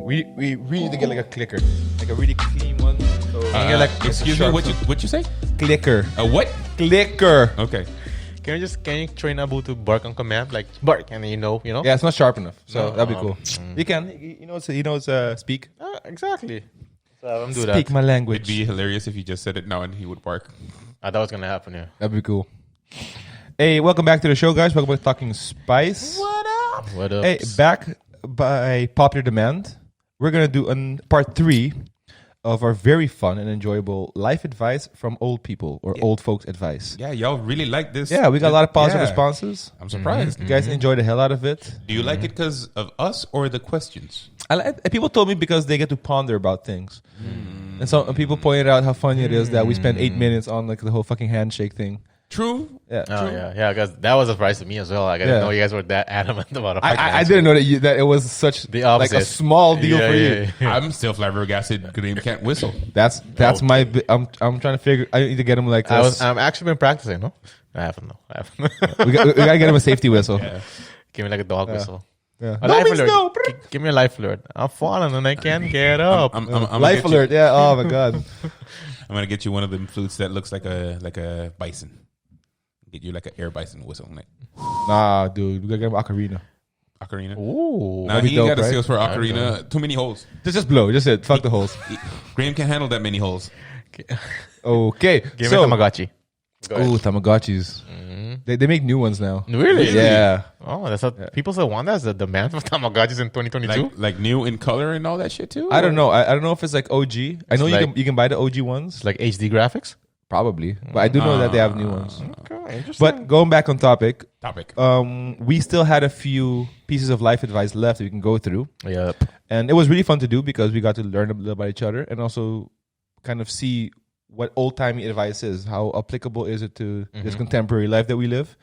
we really need to get like a clicker, like a really clean one. So Excuse me, what you say? clicker. A what? Clicker. Okay. Can you train Abu to bark on command, like bark, and you know? Yeah, it's not sharp enough, so that'd be cool. You can, speak. Exactly. So I'm do Speak that. my language. It'd be hilarious if you just said it now and he would bark. I thought it was gonna happen. Yeah. That'd be cool. Hey, welcome back to the show, guys. Welcome back to Talking Spice. What up? Hey, back by popular demand, we're gonna do part 3 of our very fun and enjoyable life advice from old people or old folks advice. Yeah, y'all really like this. Yeah, we got a lot of positive responses. I'm surprised. You guys enjoyed the hell out of it. Do you like it because of us or the questions? People told me because they get to ponder about things. And some people pointed out how funny it is that we spent 8 minutes on like the whole fucking handshake thing. True. Yeah. Oh yeah, because that was a surprise to me as well. Like, I didn't know you guys were that adamant about it. I didn't know that it was such The like a opposite. small deal for you. I'm still flabbergasted. Graham can't whistle. That's my. I'm trying to figure. I need to get him like. I'm actually been practicing. No, I haven't. we gotta get him a safety whistle. Yeah. Give me like a dog whistle. Yeah. A No life means alert. no. Give me a life alert. I'm falling and I can't get up. I'm Life alert. Yeah. Oh my god. I'm gonna get you one of them flutes that looks like a bison. Get you like an air bison whistle. Like Nah, dude. We gotta get him ocarina. ocarina. Ooh. Nah, that'd be he dope, got a right? sales for ocarina. Too many holes. Just blow. Just it. Fuck the holes. Graham can't handle that many holes. Okay. Give me Tamagotchi. Oh, Tamagotchis. They make new ones now. Really? Yeah. Oh, that's what people still want. That's the demand for Tamagotchis in 2022. Like new in color and all that shit too. I don't know. I don't know if it's like OG. I know like- you can buy the OG ones. It's like HD graphics. Probably, but I do know that they have new ones. Okay, interesting. But going back on topic, Topic. we still had a few pieces of life advice left that we can go through. Yep. And it was really fun to do because we got to learn a little about each other and also kind of see what old-timey advice is. How applicable is it to this contemporary life that we live?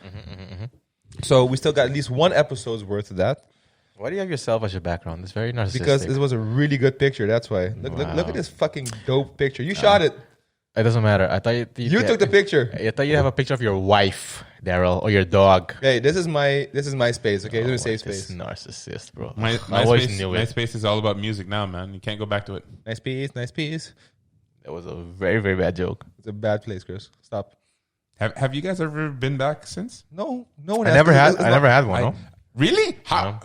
So we still got at least one episode's worth of that Why do you have yourself as your background? It's very narcissistic. because this was a really good picture. That's why. Look at this fucking dope picture. You shot it. It doesn't matter. I thought You took the picture. I thought you have a picture of your wife, Daryl, or your dog. Hey, this is my space. Okay, this is a safe This space. narcissist, bro. My I always MySpace, knew it. MySpace is all about music now, man. You can't go back to it. Nice piece. Nice piece. That was a very, very bad joke. It's a bad place, Chris. Stop. Have you guys ever been back since? No one. I has never to. had. It's I not- never had one. No? Really? How?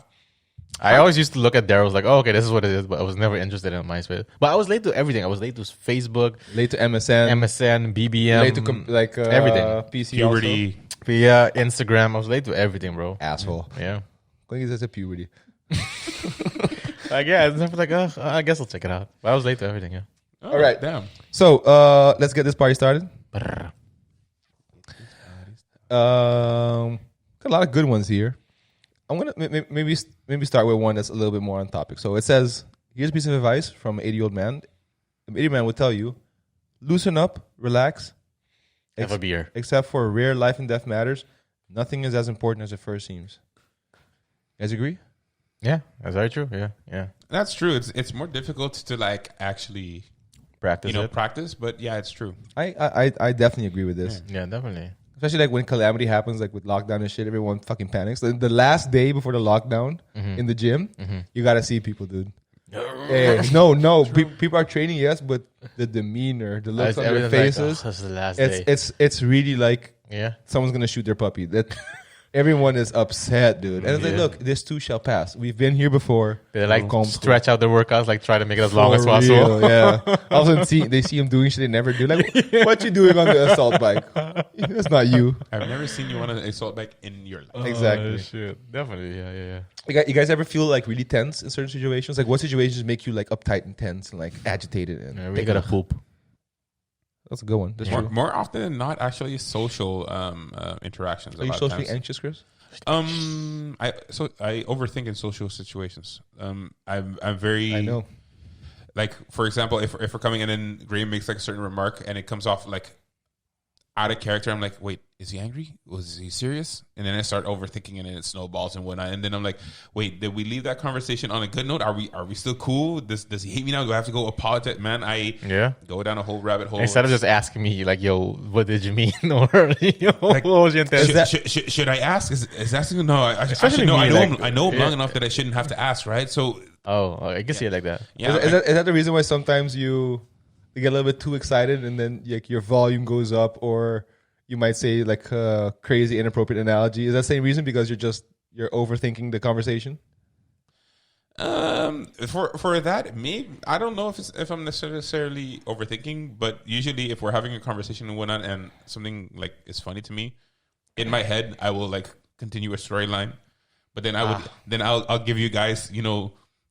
I always used to look at Daryl's like, oh, okay, this is what it is, but I was never interested in MySpace. But I was late to everything. I was late to Facebook, Late to MSN. MSN, BBM, Late to everything. PC. Puberty. yeah, Instagram. I was late to everything, bro. Also. Asshole. Yeah. Going to puberty. Like, yeah, it's never like, I guess I'll check it out. But I was late to everything, yeah. Oh, All right. Damn. So let's get this party started. Got a lot of good ones here. I'm gonna maybe start with one that's a little bit more on topic. So it says, here's a piece of advice from an 80-year-old man. The 80-year-old man would tell you, loosen up, relax. Have a beer. Except for rare life and death matters, nothing is as important as it first seems. You guys agree? Yeah, that's very true. Yeah. That's true. It's more difficult to like actually Practice it. practice, but yeah, it's true. I definitely agree with this. Yeah, definitely. Especially like when calamity happens, like with lockdown and shit, everyone fucking panics. The last day before the lockdown in the gym, you gotta see people, dude. Hey, no. People are training, yes, but the demeanor, the looks on their faces, This is the last day. it's really like Yeah. someone's gonna shoot their puppy. That everyone is upset, dude. And it's like, look, this too shall pass. We've been here before. They like Come stretch out their workouts, like try to make it as long as For possible. real, yeah. All of a sudden, they see him doing shit they never do. Like, what you doing on the assault bike? That's not you. I've never seen you on an assault bike in your life. Exactly. Oh, shit. Definitely. Yeah. You guys ever feel like really tense in certain situations? Like, what situations make you like uptight and tense and like agitated? And We gotta poop. That's a good one. That's More, true. more often than not, actually, social interactions. Are you socially anxious, Chris? I overthink in social situations. I'm very. I know. Like, for example, if we're coming in and Graham makes like a certain remark and it comes off like out of character, I'm like, wait, is he angry? Was he serious? And then I start overthinking and it snowballs and whatnot. And then I'm like, wait, did we leave that conversation on a good note? Are we still cool? Does he hate me now? Do I have to go apologize? Man, I go down a whole rabbit hole. Instead of just asking me, like, yo, what did you mean? Or, what was your intention? Should I ask? Is asking? No, I should Especially know. me, I know like, him long enough that I shouldn't have to ask, right? So Oh, I can see it like that. Yeah, Is that the reason why sometimes you get a little bit too excited and then like your volume goes up, or you might say like a crazy inappropriate analogy? Is that the same reason because you're overthinking the conversation? For that, maybe I don't know if I'm necessarily overthinking, but usually if we're having a conversation and whatnot, and something like is funny to me, in my head I will like continue a storyline, but then I'll give you guys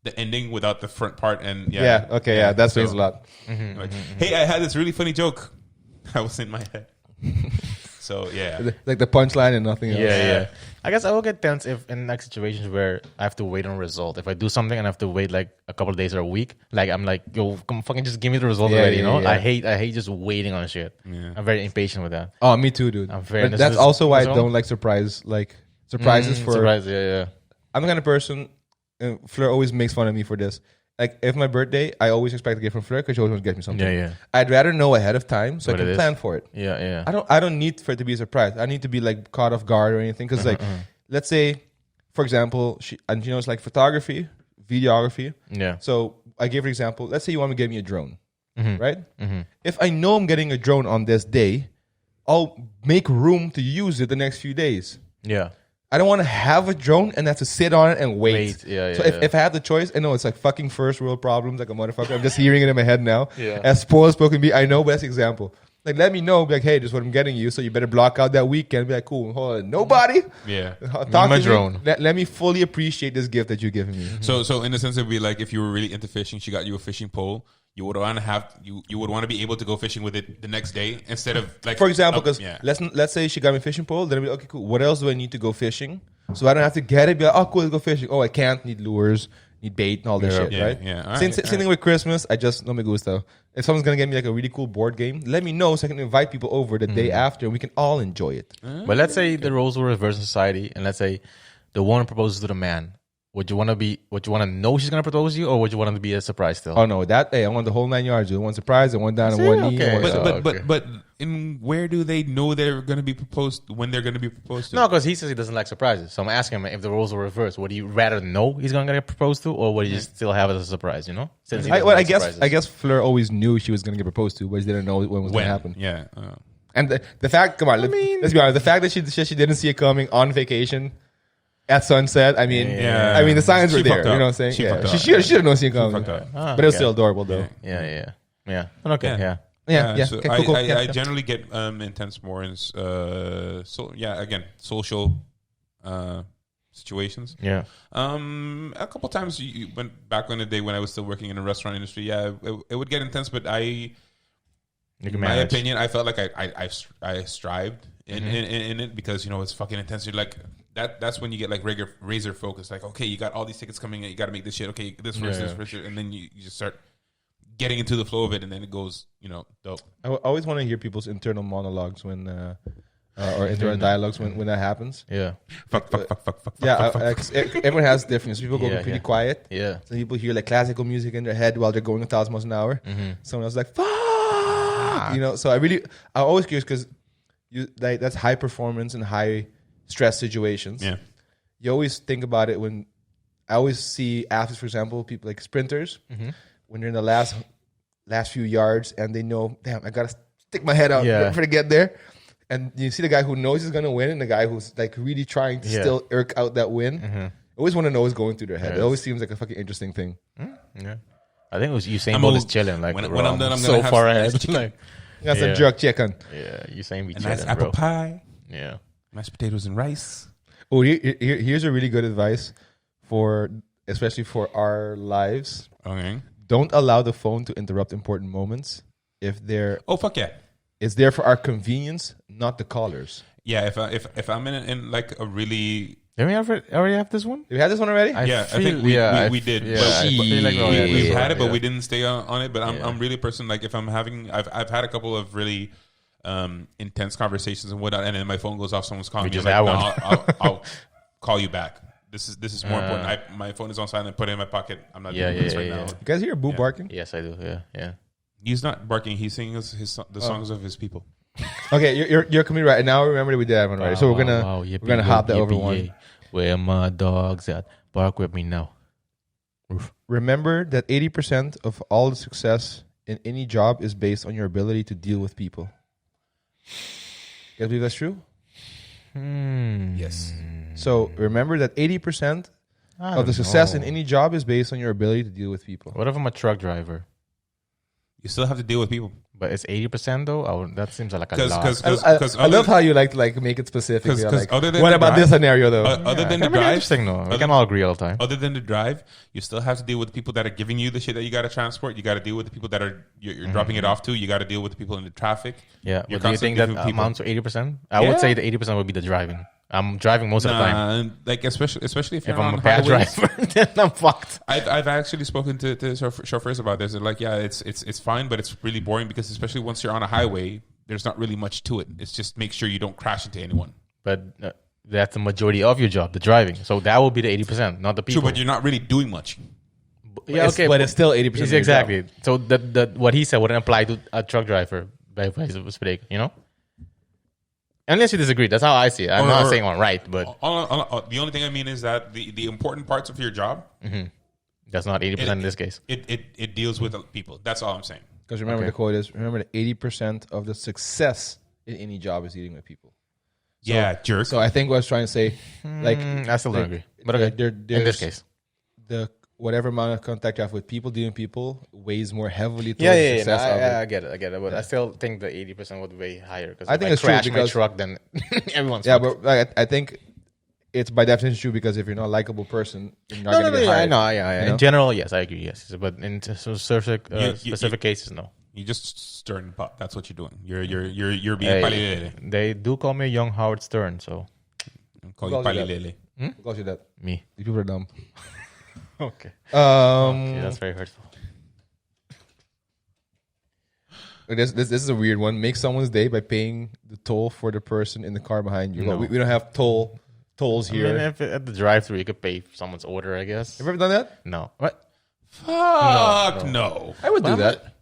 the ending without the front part, and That explains a lot. Like, hey, I had this really funny joke. I was in my head. So yeah, Like the punchline and nothing else. Yeah. I guess I will get tense if in like situations where I have to wait on a result. If I do something and I have to wait like a couple of days or a week, like I'm like, yo, come fucking just give me the result already. You know, yeah. I hate just waiting on shit. Yeah. I'm very impatient with that. Oh, me too, dude. I'm very- But that's also why I so- don't like surprises for. Surprise, yeah. I'm the kind of person. And Fleur always makes fun of me for this. Like, if my birthday, I always expect a gift from Fleur because she always wants to get me something. Yeah. I'd rather know ahead of time so What I it can is. plan for it. Yeah. I don't need for it to be a surprise. I need to be like caught off guard or anything. Because let's say, for example, she knows like photography, videography. Yeah. So I gave her an example. Let's say you want to get me a drone, right? Mm-hmm. If I know I'm getting a drone on this day, I'll make room to use it the next few days. Yeah. I don't want to have a drone and have to sit on it and wait. Yeah, So yeah. if I had the choice, I know it's like fucking first world problems, like a motherfucker. I'm just hearing it in my head now. Yeah. As spoken be, I know, but that's an example. Like, let me know, be like, hey, this is what I'm getting you, so you better block out that weekend. Be like, cool, hold on, nobody. yeah. Talk my to drone. me. Let me fully appreciate this gift that you're giving me. So in a sense, it'd be like if you were really into fishing, she got you a fishing pole. You would want to you would want to be able to go fishing with it the next day instead of like, For example, because yeah. let's say she got me a fishing pole, then I'll be like, okay, cool. What else do I need to go fishing? So I don't have to get it. Be like, oh, cool, let's go fishing. Oh, I can't. Need lures, need bait, and all this shit, Yeah, right? yeah. All Same right, thing with Christmas. I just no me gusta. If someone's gonna get me like a really cool board game, let me know so I can invite people over the day after, and we can all enjoy it. But let's say the roles were reversed in society, and let's say the woman proposes to the man. Would you want to know she's gonna propose to you, or would you want it to be a surprise still? Oh no, I want the whole 9 yards. Dude. One surprise, and one down, and one knee. Okay. and one- But in where do they know they're going to be proposed when they're going to be proposed to? No, because he says he doesn't like surprises. So I'm asking him if the roles were reversed. Would you rather know he's gonna get proposed to, or would you still have it as a surprise? You know, since he doesn't like surprises. I guess Fleur always knew she was gonna get proposed to, but she didn't know when it was gonna happen. Yeah. And the fact, come on, let's be honest. The fact that she didn't see it coming on vacation at sunset. I mean, Yeah. I mean the signs were She there. fucked You up. know what I'm saying? She Yeah, fucked up. she should have known it coming. fucked up. But it was still adorable though. Yeah. Okay, yeah. Yeah. So Okay, I, cool. I, Yeah, I yeah. generally get intense more in social situations. Yeah. A couple times you went back in the day when I was still working in the restaurant industry. Yeah, it would get intense, but You can in my manage. opinion, I felt like I strived in it because it's fucking intense. You're like that's when you get like razor focus. Like, okay, you got all these tickets coming in, you got to make this shit. Okay, this first, and then you just start getting into the flow of it, and then it goes, dope. I always want to hear people's internal monologues when, or internal dialogues when that happens. Yeah. Fuck. Yeah, everyone has different. Some people go Yeah, pretty yeah. quiet. Yeah. Some people hear like classical music in their head while they're going 1,000 miles an hour. Someone else is like, fuck! So I'm always curious because that's high performance and high stress situations. Yeah. You always think about it when I always see athletes, for example, people like sprinters, when they're in the last few yards and they know, damn, I gotta stick my head out for to get there. And you see the guy who knows he's gonna win and the guy who's like really trying to still irk out that win. I always want to know what's going through their head. It always seems like a fucking interesting thing. Yeah. I think it was Usain Bolt is chilling. Like when bro, I'm done, I'm so gonna have far some ahead. nice chicken. Like, That's a jerk chicken. yeah, Usain be A chilling, nice apple bro. pie, Yeah. mashed potatoes and rice. Oh, here's a really good advice especially for our lives. Okay. Don't allow the phone to interrupt important moments. If Oh fuck yeah. it's there for our convenience, not the callers. Yeah, if I'm in like a really Did we already have this one? Have you had this one already? I think we did. Yeah, But I feel like we already had we've this had one, it, but yeah. we didn't stay on it. But I'm really a person like if I'm having I've had a couple of really intense conversations and whatnot, and then my phone goes off, someone's calling me. just I'm had like, one. no, I'll call you back. This is more important. My phone is on silent. Put it in my pocket. I'm not doing this right now. You guys hear a boo barking? Yes, I do. Yeah. He's not barking. He's singing the songs of his people. Okay, you're coming right now. Remember that we did that one right. So we're gonna hop that over one. Where my dogs at? Bark with me now. Remember that 80% of all the success in any job is based on your ability to deal with people. You guys believe that's true? Yes. So remember that 80% of the success in any job is based on your ability to deal with people. What if I'm a truck driver? You still have to deal with people. But it's 80% though? That seems like a lot. Because I love how you like to make it specific. Like, other than what the about drive- this scenario though? Other than the Can be drive, interesting though. We can all agree all the time. other than the drive, you still have to deal with the people that are giving you the shit that you got to transport. You got to deal with the people that are you're dropping it off to. You got to deal with the people in the traffic. Yeah. You're But do you think constantly that giving people- amounts to 80%? I would say the 80% would be the driving. I'm driving most of the time. Like especially if you're If I'm on a bad highways. driver, then I'm fucked. I've actually spoken to chauffeurs about this. They're like, yeah, it's fine, but it's really boring because especially once you're on a highway, there's not really much to it. It's just make sure you don't crash into anyone. But that's the majority of your job, the driving. So that will be the 80%, not the people. True, but you're not really doing much. Yeah, okay, but it's still 80%. of your exactly. job. So the what he said wouldn't apply to a truck driver. By spreken, you know. Unless you disagree, that's how I see it. I'm not saying I'm right, but The only thing I mean is that the important parts of your job, that's not 80% in this case. it deals with people. That's all I'm saying. Because remember the quote is, remember that 80% of the success in any job is dealing with people. Yeah, jerk. So I think what I was trying to say, like, I still don't agree. But okay, in this case. the whatever amount of contact you have with people, dealing with people, weighs more heavily towards the success of it. I get it. But I still think the 80% would weigh higher. Because I think it's true crash my because- truck, then everyone's Yeah, fucked. but like, I think it's by definition true because if you're not a likable person, you're not going to get I hired. know, yeah. You know? In general, yes, I agree, yes. But in specific, You- specific cases, no. You just stirring the pot. That's what you're doing. You're being Hey, palilele. they do call me young Howard Stern, so Call you Who calls you that? palilele. Who calls you that? me. These people are dumb. Okay. Um, That's very hurtful. This is a weird one. Make someone's day by paying the toll for the person in the car behind you. No. Well, we don't have tolls I here. mean, if at the drive-thru you could pay someone's order, I guess. Have you ever done that? No. What? Fuck no. I would do that.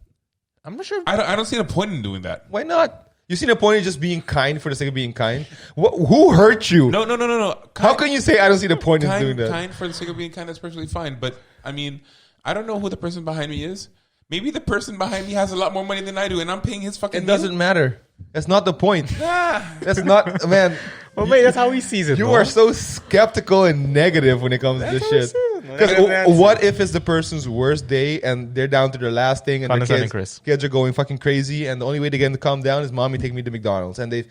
I'm not sure. I don't see the point in doing that. Why not? You see the point of just being kind for the sake of being kind? Who hurt you? No. How can you say I don't see the point in doing that? Kind for the sake of being kind, that's perfectly fine. But I mean, I don't know who the person behind me is. Maybe the person behind me has a lot more money than I do, and I'm paying his fucking. It doesn't matter. That's not the point. That's not, man. Well, mate, that's how he sees it. You bro. are so skeptical and negative when it comes to this how he shit. sees it, man. Because what if it's the person's worst day and they're down to their last thing and Condescending, the Chris. kids are going fucking crazy and the only way to get them to calm down is mommy take me to McDonald's and they're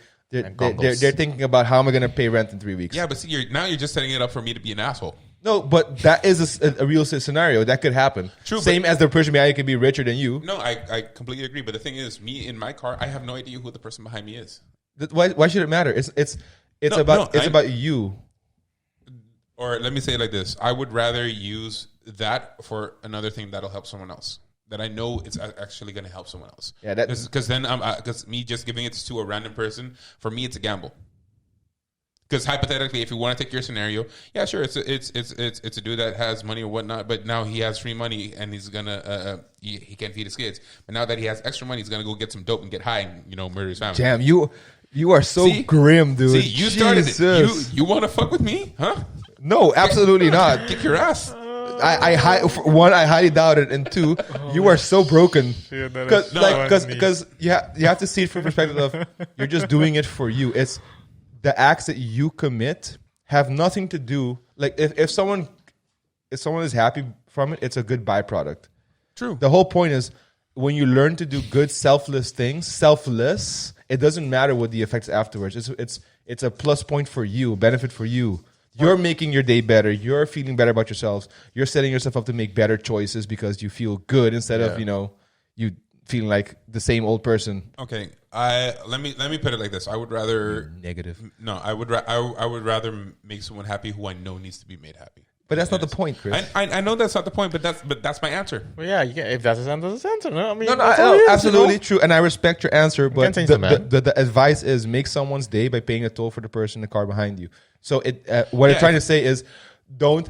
thinking about how am I going to pay rent in 3 weeks. Yeah, but see, you're just setting it up for me to be an asshole. No, but that is a real scenario that could happen. True, Same but- as the person behind you could be richer than you. No, I completely agree. But the thing is, me in my car, I have no idea who the person behind me is. Why should it matter? It's No, about no, it's I- about you. Or let me say it like this: I would rather use that for another thing that'll help someone else. That I know it's actually going to help someone else. Yeah, that- because then because me just giving it to a random person, for me it's a gamble. Because hypothetically, if you want to take your scenario, yeah, sure, it's a dude that has money or whatnot, but now he has free money and he's gonna he can't feed his kids. But now that he has extra money, he's gonna go get some dope and get high and murder his family. Damn, you are so See? grim, dude. See, you started Jesus. it. You want to fuck with me, huh? No, absolutely not. Kick your ass. I for one, I highly doubt it, and two, you are so broken. Because you have to see it from the perspective of you're just doing it for you. It's the acts that you commit have nothing to do. Like if someone is happy from it, it's a good byproduct. True. The whole point is when you learn to do good selfless things, it doesn't matter what the effects afterwards. It's a plus point for you, benefit for you. You're making your day better. You're feeling better about yourselves. You're setting yourself up to make better choices because you feel good instead of you feeling like the same old person. Okay, let me put it like this. I would rather Negative. No, I would rather make someone happy who I know needs to be made happy. But that's not the point, Chris. I know that's not the point, but that's my answer. Well, yeah, if that's his answer, that's his answer. No, I mean, No, that's all it is, absolutely true, and I respect your answer. But change the man. the advice is make someone's day by paying a toll for the person in the car behind you. So what I'm trying to say is, don't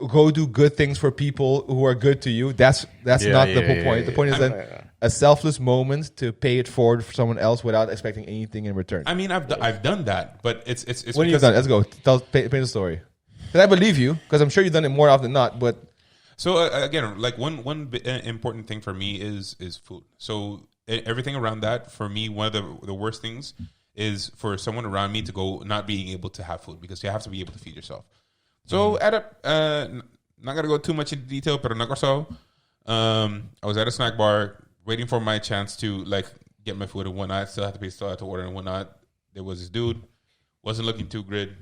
go do good things for people who are good to you. That's not the whole point. The point is that a selfless moment to pay it forward for someone else without expecting anything in return. I mean, I've done that, but it's When you've done, let's go. Paint the story. Because I believe you, because I'm sure you've done it more often than not. But So again, like one important thing for me is food. So everything around that for me, one of the worst things is for someone around me to go not being able to have food because you have to be able to feed yourself. So at a not gonna go too much into detail, but I was at a snack bar waiting for my chance to like get my food and whatnot. Still had to order and whatnot. There was this dude, wasn't looking too good,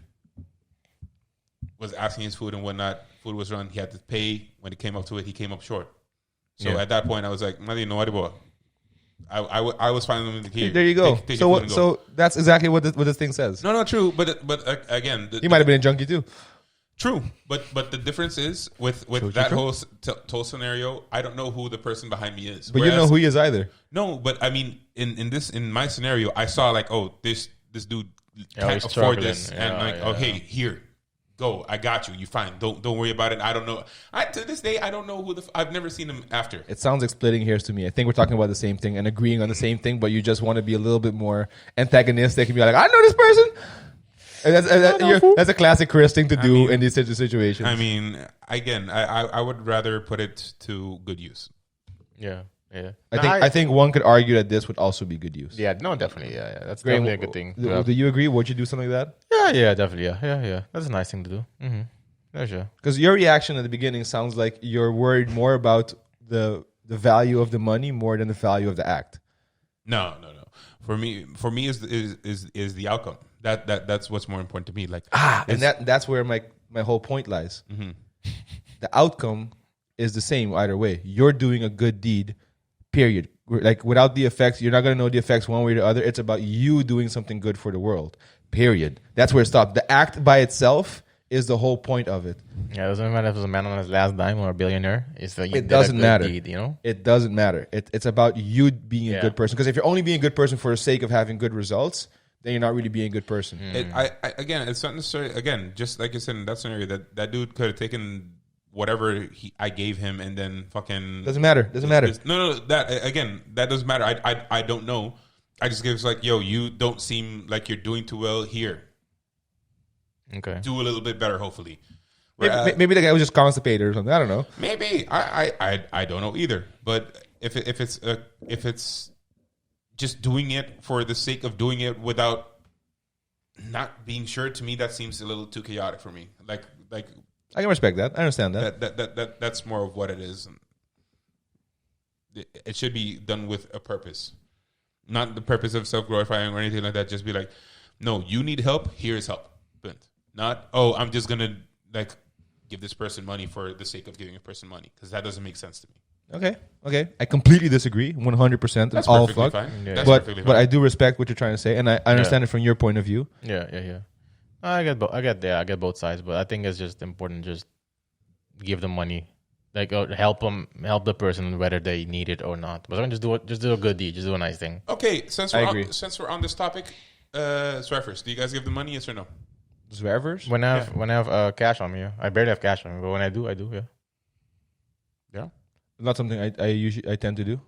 was asking his food and whatnot. Food was run. He had to pay. When it came up to it, he came up short. So at that point, I was like, I was finally in the key. There you go. Take So that's exactly what this thing says. No, true. But again, He might have been a junkie too. True, but the difference is with that whole scenario, I don't know who the person behind me is. But you know who he is either. No, but I mean, in my scenario, I saw like, oh, this dude can't he's afford struggling. this, and like, okay, here, go, I got you. You fine. Don't worry about it. I don't know. To this day, I don't know who I've never seen him after. It sounds like splitting hairs to me. I think we're talking about the same thing and agreeing on the same thing, but you just want to be a little bit more antagonistic and be like, I know this person. And that's a classic Chris thing to do in these situations. I mean, again, I would rather put it to good use. Yeah. I think one could argue that this would also be good use. Yeah, no, definitely. Yeah. That's definitely a good thing. Do you agree? Would you do something like that? Yeah, definitely. Yeah. That's a nice thing to do. Mm-hmm. Yeah, sure. Because your reaction at the beginning sounds like you're worried more about the value of the money more than the value of the act. No. For me is the outcome. That's what's more important to me. Like and that's where my whole point lies. Mm-hmm. The outcome is the same either way. You're doing a good deed, period. Like without the effects, you're not going to know the effects one way or the other. It's about you doing something good for the world, period. That's where it stops. The act by itself is the whole point of it. Yeah, it doesn't matter if it's a man on his last dime or a billionaire. It's like it doesn't matter. Deed, you know? It doesn't matter. It's about you being a good person. Because if you're only being a good person for the sake of having good results, then you're not really being a good person. Again, it's not necessarily, again, just like you said in that scenario, that dude could have taken whatever I gave him and then fucking... Doesn't matter. No, that doesn't matter. I don't know. I just give like, yo, you don't seem like you're doing too well here. Okay. Do a little bit better, hopefully. Maybe the guy was just constipated or something. I don't know. Maybe. I don't know either. But if it's just doing it for the sake of doing it without not being sure, to me that seems a little too chaotic for me. Like I can respect that. I understand that. That's more of what it is. It should be done with a purpose, not the purpose of self-glorifying or anything like that. Just be like, no, you need help. Here's help. Not, oh, I'm just gonna like give this person money for the sake of giving a person money, because that doesn't make sense to me. Okay. I completely disagree. 100%. That's all perfectly fuck. fine. Yeah. But I do respect what you're trying to say, and I understand it from your point of view. Yeah. I get both sides, but I think it's just important to just give them money, like help the person whether they need it or not. But just do a good deed, just do a nice thing. Okay, since we're on this topic, Swaffers, do you guys give them money? Yes or no? Swaffers? When I have cash on me, I barely have cash on me, but when I do, yeah. Yeah. Not something I tend to do.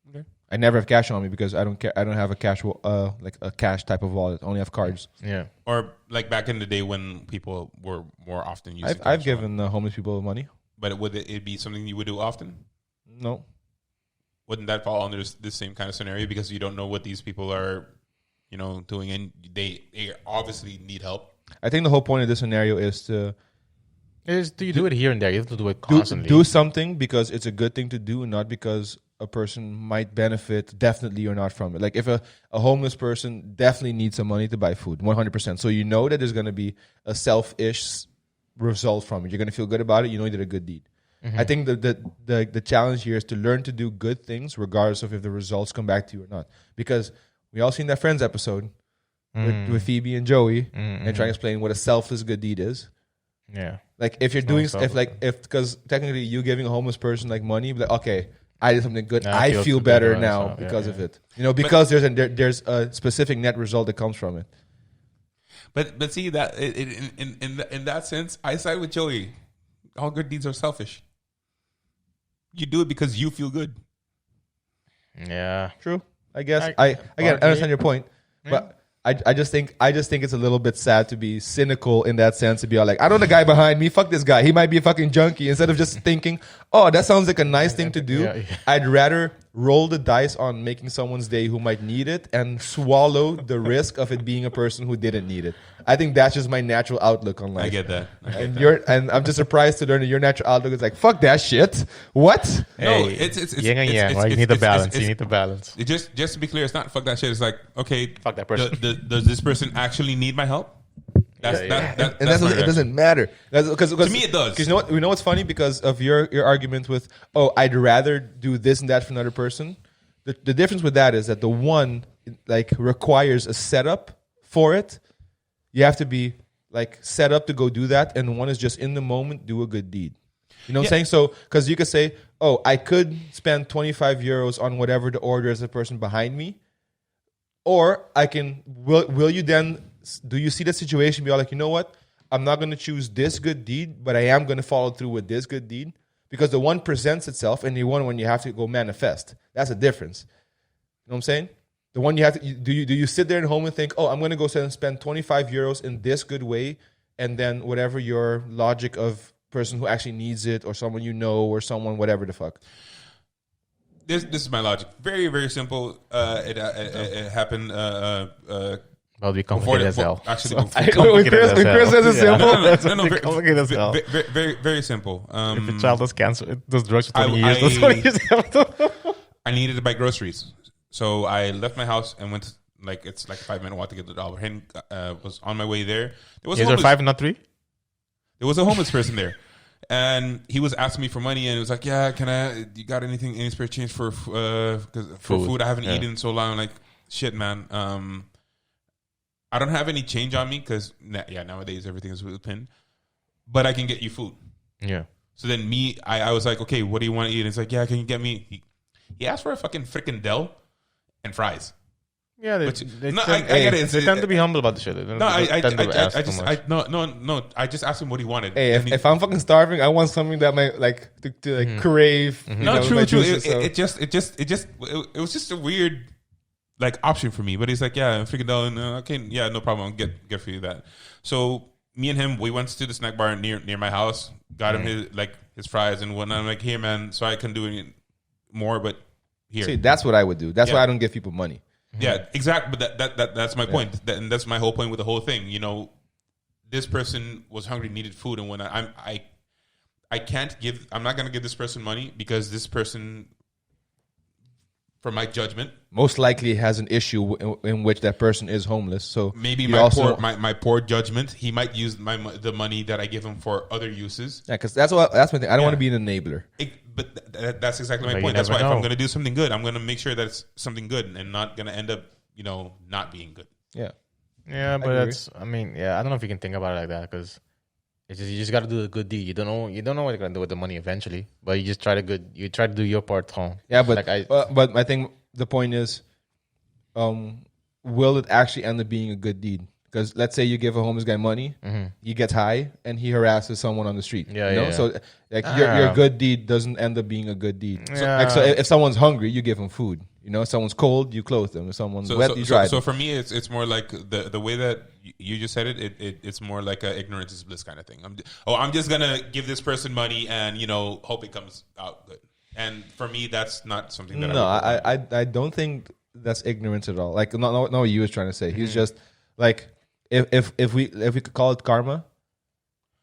Okay. I never have cash on me because I don't have a cash like a cash type of wallet. I only have cards. Yeah. Or like back in the day when people were more often using. I've given homeless people money. But would it be something you would do often? No. Wouldn't that fall under this same kind of scenario, because you don't know what these people are, doing, and they obviously need help? I think the whole point of this scenario is to do you do it here and there. You have to do it constantly. Do something because it's a good thing to do, and not because a person might benefit definitely or not from it. Like if a homeless person definitely needs some money to buy food, 100%. So you know that there's going to be a selfish result from it. You're going to feel good about it. You know you did a good deed. Mm-hmm. I think the challenge here is to learn to do good things regardless of if the results come back to you or not. Because we all seen that Friends episode with Phoebe and Joey and trying to explain what a selfless good deed is. Yeah. Like if you're doing because technically you giving a homeless person like money, like okay, I did something good. I feel better now because of it. Because there's a specific net result that comes from it. But see that in that sense, I side with Joey. All good deeds are selfish. You do it because you feel good. Yeah, true. I guess I understand your point, but I just think it's a little bit sad to be cynical in that sense, to be all like, I know the guy behind me, fuck this guy, he might be a fucking junkie, instead of just thinking, oh, that sounds like a nice thing to do. Yeah. I'd rather roll the dice on making someone's day who might need it and swallow the risk of it being a person who didn't need it. I think that's just my natural outlook on life. I get that. And I'm just surprised to learn that your natural outlook is like, fuck that shit. What? No, Hey, it's yin and yang. Right? You need the balance. You need the balance. It just to be clear, it's not fuck that shit. It's like, okay, Fuck that person. Does this person actually need my help? That's Yeah, that. yeah. that And that's my it reaction. doesn't matter. Because To me, it does. Because you know what? We know what's funny because of your argument with, oh, I'd rather do this and that for another person. The difference with that is that the one like requires a setup for it. You have to be like set up to go do that, and one is just in the moment do a good deed. You know what I'm saying? So because you could say, oh, I could spend 25 euros on whatever the order is, the person behind me, or I can. Will you then? Do you see the situation? Be all like, you know what? I'm not going to choose this good deed, but I am going to follow through with this good deed, because the one presents itself, and the one when you have to go manifest. That's a difference. You know what I'm saying? The one you have to do you sit there at home and think, oh, I'm going to go and spend 25 euros in this good way, and then whatever your logic of person who actually needs it, or someone you know, or someone whatever the fuck. This is my logic. Very, very simple. It happened. Well, be Before complicated as hell. Actually, So, before- When Chris says it's Yeah. simple, no, Be complicated as hell. very, very simple. If a child does cancer, does drugs for 20 I- years, that's 20 years. I needed to buy groceries, so I left my house and went. It's like a 5-minute walk to get to the Dollar Hen. Was on my way there. There was a Is there homeless- 5 and not 3? There was a homeless person there, and he was asking me for money, and it was like, "Yeah, you got any spare change for food? I haven't eaten in so long." I'm like, shit, man. I don't have any change on me because nowadays everything is with a pin, but I can get you food. Yeah. So then I was like, okay, what do you want to eat? And it's like, yeah, can you get me? He asked for a fucking freaking Dell and fries. Yeah, I get it. They tend to be humble about the shit. They No, I tend to ask too much. no. I just asked him what he wanted. hey, And if I'm fucking starving, I want something that might like to crave. you know, true. my juices, It so. was just a weird like option for me. But he's like, yeah, freaking Dell, and okay, yeah, no problem. I'll get for you that. So me and him, we went to the snack bar near my house, got him his fries and whatnot. I'm like, here, man, so I can do it more, but here. See, that's what I would do. That's Yeah. why I don't give people money. Yeah, exactly. But that's my point. And that's my whole point with the whole thing. You know, this person was hungry, needed food, and when I can't give, I'm not going to give this person money because this person, for my judgment, Most likely has an issue in which that person is homeless. So maybe you also, my poor judgment, he might use the money that I give him for other uses. yeah, because that's my thing. I don't Yeah. want to be an enabler. But that's exactly my But you point. That's why never if I'm know. going to do something good, I'm going to make sure that it's something good and not going to end up, not being good. Yeah, Yeah, but agree. I don't know if you can think about it like that because you just got to do a good deed. You don't know what you're gonna do with the money eventually, but you just try to do your part. Home. yeah, but Like but I think the point is, will it actually end up being a good deed? Because let's say you give a homeless guy money, he gets high, and he harasses someone on the street. Yeah, you know? yeah. So like your good deed doesn't end up being a good deed. Yeah. So if someone's hungry, you give him food. You know, if someone's cold, you clothe them. If someone's wet, you dry So them. for me, it's more like the way that you just said it's more like a ignorance is bliss kind of thing. I'm just gonna give this person money and hope it comes out good. And for me, that's not something that No, I would I don't think that's ignorance at all. Like no, what you was trying to say. He's just like if we could call it karma.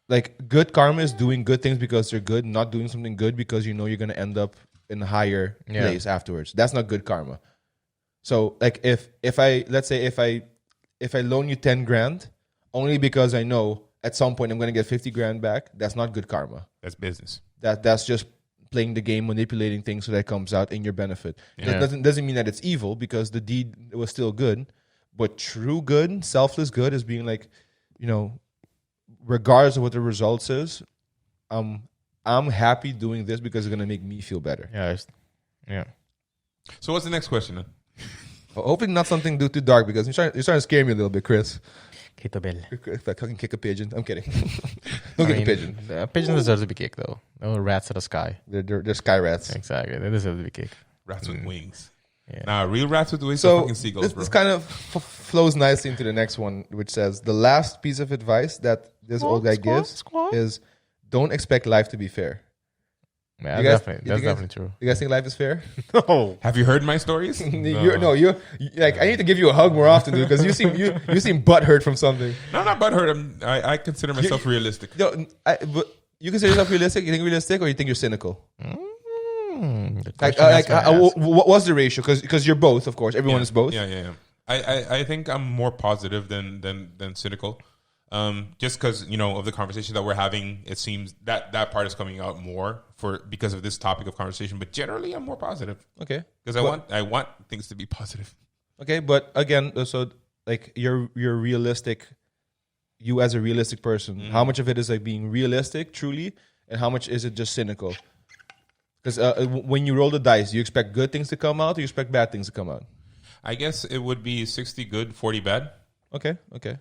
Like good karma is doing good things because they're good, not doing something good because you're going to end up in a higher place afterwards. That's not good karma. So like if I loan you 10 grand only because I know at some point I'm going to get 50 grand back, that's not good karma. That's business. That's just playing the game, manipulating things so that it comes out in your benefit. Yeah. That doesn't mean that it's evil because the deed was still good. But true good, selfless good is being like, regardless of what the results is, I'm happy doing this because it's gonna make me feel better. Yeah. So what's the next question then? Well, hopefully not something too dark because you're trying to scare me a little bit, Chris. Kettlebell. If I fucking kick a pigeon, I'm kidding. Don't kick a pigeon. A pigeon deserves to be kicked though. No rats to the sky. They're sky rats. Exactly. They deserve to be kicked. Rats with wings. Nah, real rats with the waste of So fucking seagulls, this, bro. this kind of flows nicely into the next one, which says the last piece of advice that this old guy gives is don't expect life to be fair. Yeah, You guys- that's you think definitely true. You guys think life is fair? No. Have you heard my stories? You like I need to give you a hug more often, dude, because you seem butthurt from something. No, I'm not butthurt. I consider myself realistic. No, but you consider yourself realistic? You think realistic, or you think you're cynical? What's the ratio? Because you're both, of course. Everyone is both. Yeah. I think I'm more positive than cynical. Just because of the conversation that we're having, it seems that part is coming out more because of this topic of conversation. But generally, I'm more positive. Okay. Because I want things to be positive. Okay, but again, so like you're realistic. You as a realistic person, how much of it is like being realistic, truly, and how much is it just cynical? Because when you roll the dice, you expect good things to come out, or you expect bad things to come out? I guess it would be 60 good, 40 bad. Okay. Do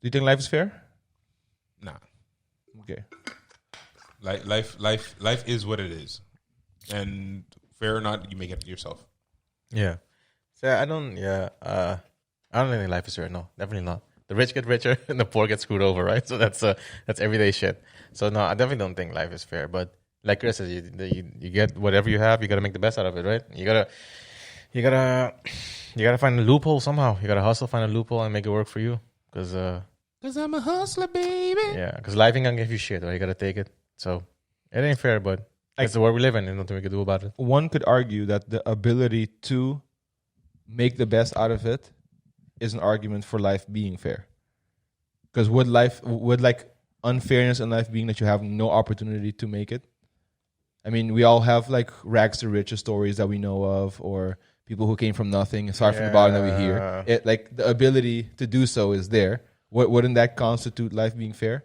you think life is fair? Nah. Okay. Life is what it is, and fair or not, you make it yourself. Yeah. So I don't think life is fair. No, definitely not. The rich get richer and the poor get screwed over, right? So that's everyday shit. So no, I definitely don't think life is fair. But like Chris says, you get whatever you have. You got to make the best out of it, right? You gotta find a loophole somehow. You gotta hustle, find a loophole, and make it work for you. Because I'm a hustler, baby. yeah, because life ain't gonna give you shit, right? You gotta take it. So it ain't fair, but it's the world we live in. There's nothing we can do about it. One could argue that the ability to make the best out of it is an argument for life being fair. Because would like unfairness in life being that you have no opportunity to make it? I mean, we all have like rags to riches stories that we know of, or people who came from nothing, aside from the bottom that we hear. It like the ability to do so is there. Wouldn't that constitute life being fair?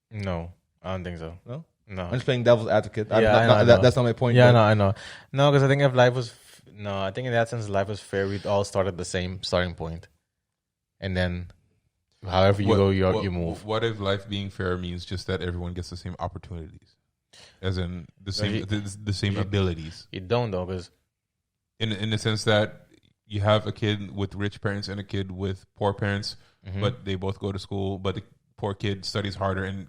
No, I don't think so. No. No, I'm just playing devil's advocate. I know. That's not my point. Yeah, but- no, I know. No, because I think if life was I think in that sense life was fair. We'd all start at the same starting point, and then however you go, you move. What if life being fair means just that everyone gets the same opportunities, as in the same abilities? You don't though, because in the sense that you have a kid with rich parents and a kid with poor parents, but they both go to school, but the poor kid studies harder and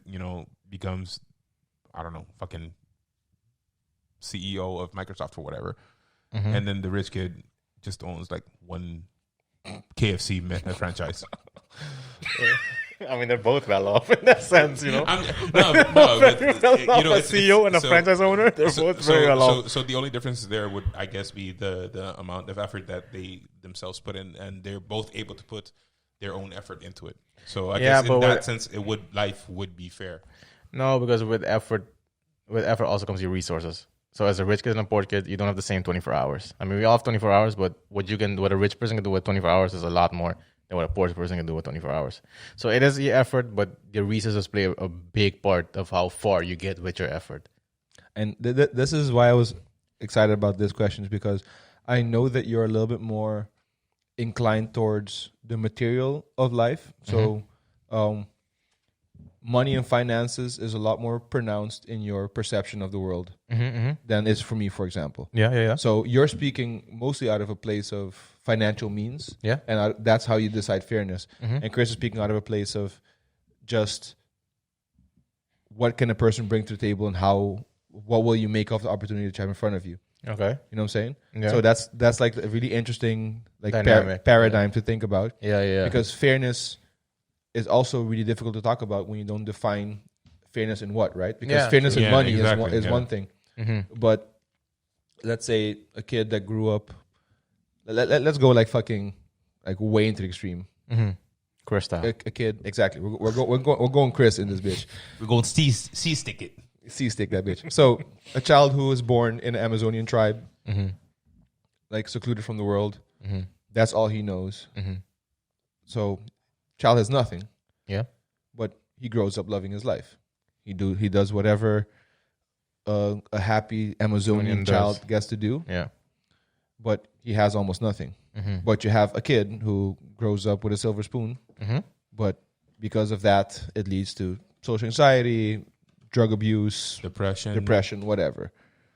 becomes, I don't know, fucking CEO of Microsoft or whatever. And then the rich kid just owns like one KFC franchise. I mean they're both well off in that sense, No, but, a CEO and a franchise owner, they're both very well off. So the only difference there would, I guess, be the amount of effort that they themselves put in, and they're both able to put their own effort into it. So I guess in that sense, life would be fair. No, because with effort also comes your resources. So as a rich kid and a poor kid, you don't have the same 24 hours. I mean, we all have 24 hours, but what a rich person can do with 24 hours is a lot more than what a poor person can do with 24 hours. So it is the effort, but the resources play a big part of how far you get with your effort. And this is why I was excited about this question, is because I know that you're a little bit more inclined towards the material of life. So money and finances is a lot more pronounced in your perception of the world than is for me, for example. Yeah. So you're speaking mostly out of a place of financial means. Yeah. And that's how you decide fairness. And Chris is speaking out of a place of just what can a person bring to the table and what will you make of the opportunity that you have in front of you. Okay. You know what I'm saying? Yeah. So that's like a really interesting Dynamic. paradigm to think about. Yeah. Because fairness is also really difficult to talk about when you don't define fairness in what, right? Because fairness in money is one thing. But let's say a kid that grew up, let's go like fucking like way into the extreme. Chris style. A kid, exactly. We're going Chris in this bitch. We're going C-stick it. C-stick that bitch. So a child who was born in an Amazonian tribe, like secluded from the world, that's all he knows. So child has nothing. Yeah. But he grows up loving his life. He does whatever a happy Amazonian child gets to do. Yeah. But he has almost nothing. But you have a kid who grows up with a silver spoon. But because of that, it leads to social anxiety, drug abuse, depression, whatever.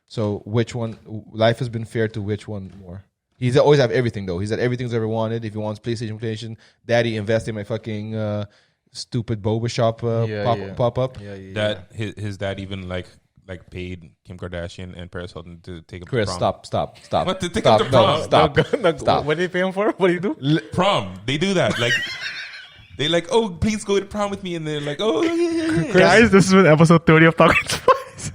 So which one? Life has been fair to which one more? He's always have everything though. He's had everything he's ever wanted. If he wants PlayStation, Daddy invest in my fucking stupid boba shop pop up. That his dad even like paid Kim Kardashian and Paris Hilton to take him Chris, to prom. stop. What, to take him to prom? Stop. What do you pay him for? What do you do? Prom. They do that. Like they like, oh, please go to prom with me, and they're like, oh, yeah. Guys, this is episode 30 of Talkin.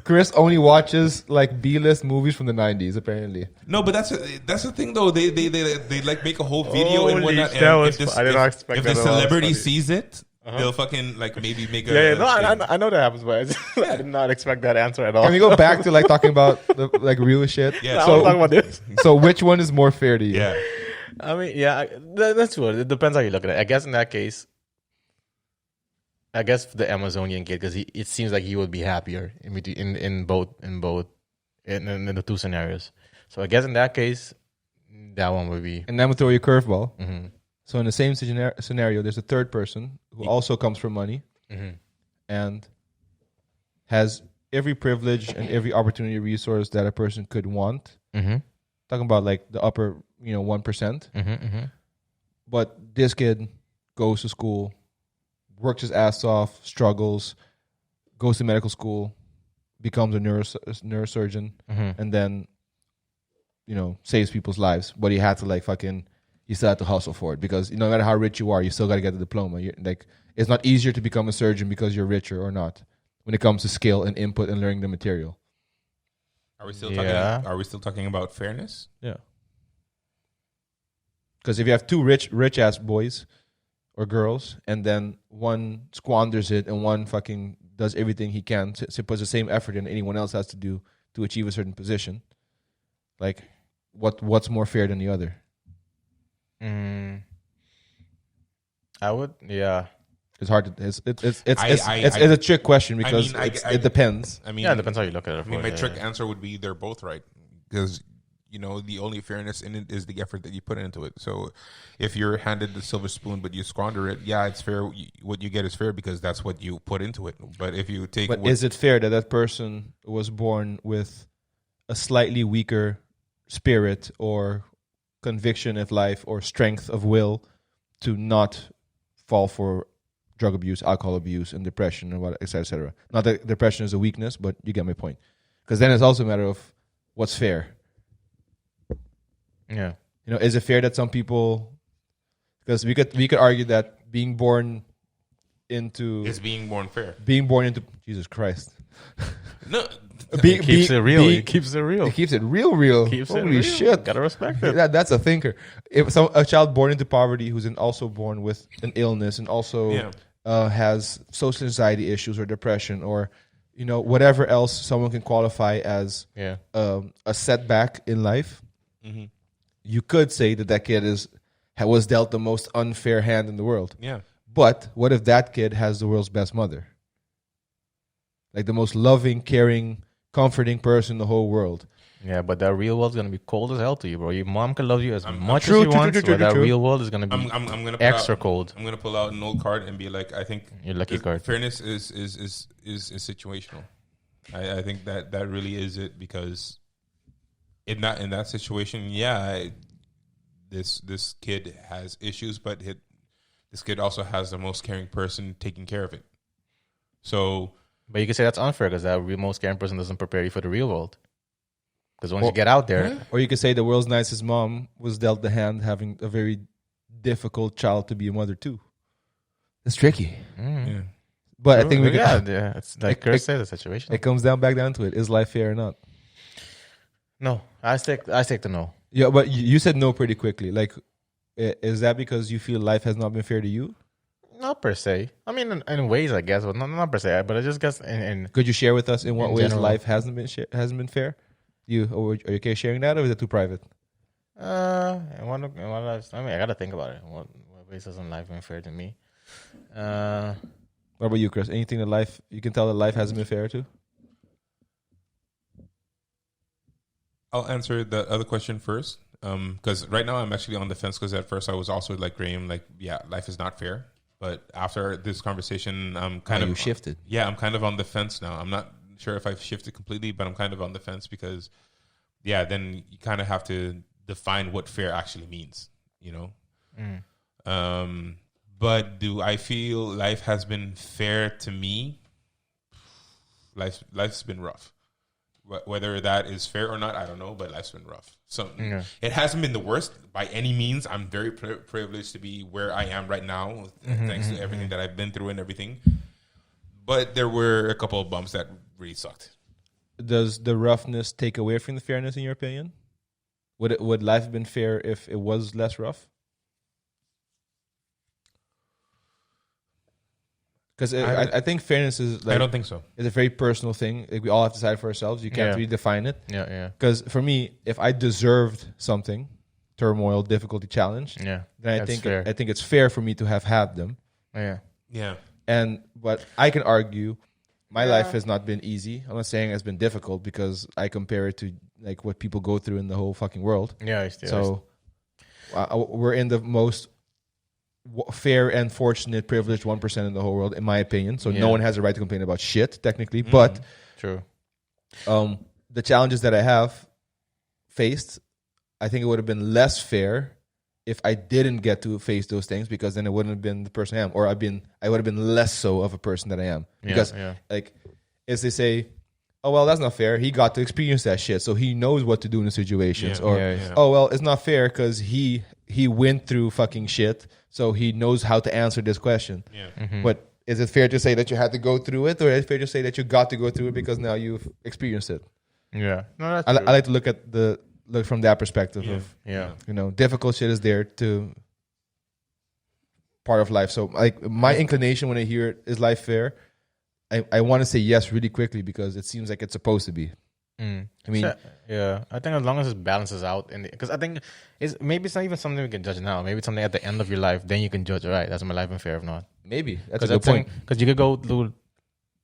Chris only watches like B-list movies from the 90s, apparently. No, but that's the thing though. They like make a whole video and whatnot. I did not expect if that. the celebrity sees it, they'll fucking like maybe make a I know that happens, but I did not expect that answer at all. Can we go back to like talking about the like real shit? Yeah. I want to talk about this. So which one is more fair to you? Yeah. I mean, yeah, that's true. It depends how you look at it. I guess in that case, the Amazonian kid, because it seems like he would be happier in both in the two scenarios. So I guess in that case, that one would be. And then we'll throw you a curveball. Mm-hmm. So in the same scenario, there's a third person who also comes from money Mm-hmm. and has every privilege and every opportunity resource that a person could want. Mm-hmm. Talking about like the upper, 1%. Mm-hmm. But this kid goes to school, works his ass off, struggles, goes to medical school, becomes a neurosurgeon, Mm-hmm. and then, saves people's lives. But he had to he still had to hustle for it because no matter how rich you are, you still got to get the diploma. It's not easier to become a surgeon because you're richer or not when it comes to skill and input and learning the material. Are we still talking? Are we still talking about fairness? Yeah. Because if you have two rich ass boys or girls, and then one squanders it and one fucking does everything he can to puts the same effort in anyone else has to do to achieve a certain position, like what's more fair than the other? I would, yeah. It's hard to. It's a trick question because it depends. I mean, Yeah, it depends how you look at it. I mean, my trick answer would be they're both right because the only fairness in it is the effort that you put into it. So if you're handed the silver spoon but you squander it, yeah, it's fair. What you get is fair because that's what you put into it. But if you take, is it fair that person was born with a slightly weaker spirit or conviction of life or strength of will to not fall for drug abuse, alcohol abuse, and depression, and et cetera, et cetera? Not that depression is a weakness, but you get my point. Because then it's also a matter of what's fair. Yeah. Is it fair that some people? Because we could argue that being born into Jesus Christ. No, It keeps it real. It keeps it real. It keeps it real. Keeps it Holy real. shit! Gotta respect it. That's a thinker. If a child born into poverty who's also born with an illness and also has social anxiety issues or depression or whatever else someone can qualify as a setback in life, you could say that kid was dealt the most unfair hand in the world. Yeah. But what if that kid has the world's best mother? Like the most loving, caring, comforting person in the whole world. Yeah, but that real world's gonna be cold as hell to you, bro. Your mom can love you as much as you want, but that real world is gonna be I'm gonna extra cold. I'm gonna pull out an old card and be like, I think Your lucky card. fairness is situational. I think that really is it because in that situation, this kid has issues, but this kid also has the most caring person taking care of it. So. But you can say that's unfair because that most caring person doesn't prepare you for the real world. Because once you get out there... Or you could say the world's nicest mom was dealt the hand having a very difficult child to be a mother too. It's tricky. Yeah. But I think we can... Yeah, it's like Chris said, the situation. It comes back down to it. Is life fair or not? No. I stick to no. Yeah, but you said no pretty quickly. Like, is that because you feel life has not been fair to you? Not per se. I mean, in ways, I guess, but not per se. But I just guess in could you share with us in what ways general. life hasn't been fair? Are you okay sharing that, or is it too private? I gotta think about it. What ways hasn't life been fair to me? What about you, Chris? Anything that you can tell that life hasn't been fair to? I'll answer the other question first. Because right now I'm actually on the fence. Because at first I was also like Graham, life is not fair. But after this conversation, I'm kind of you shifted. Yeah, I'm kind of on the fence now. I'm not sure if I've shifted completely, but I'm kind of on the fence because, yeah, then you kind of have to define what fair actually means, you know? But do I feel life has been fair to me? Life's been rough. Whether that is fair or not, I don't know, but life's been rough. So it hasn't been the worst by any means. I'm very privileged to be where I am right now, thanks to everything that I've been through and everything. But there were a couple of bumps that really sucked. Does the roughness take away from the fairness, in your opinion? Would life have been fair if it was less rough? Because I think fairness is like, I don't think so. It's a very personal thing. Like, we all have to decide for ourselves. You can't really define it. Yeah. Because for me, if I deserved something, turmoil, difficulty, challenge, then I think it's fair for me to have had them. Yeah. But I can argue my life has not been easy. I'm not saying it's been difficult because I compare it to like what people go through in the whole fucking world. So we're in the most fair and fortunate, privileged 1% in the whole world, in my opinion. So no one has a right to complain about shit, technically. But true. The challenges that I have faced, I think it would have been less fair if I didn't get to face those things, because then it wouldn't have been the person I am, or I would have been less so of a person that I am. Because like, as they say, oh, well, that's not fair. He got to experience that shit, so he knows what to do in the situations. Oh, well, it's not fair because he went through fucking shit, so he knows how to answer this question. But is it fair to say that you had to go through it, or is it fair to say that you got to go through it because now you've experienced it? No, that's I like to look from that perspective of, you know, difficult shit is there to part of life. So like, my inclination when I hear it, is life fair? I want to say yes really quickly because it seems like it's supposed to be. I mean, I think as long as it balances out, because I think maybe it's not even something we can judge now. Maybe it's something at the end of your life, then you can judge. All right, that's my life unfair or not. Maybe that's a good point. Because you could go through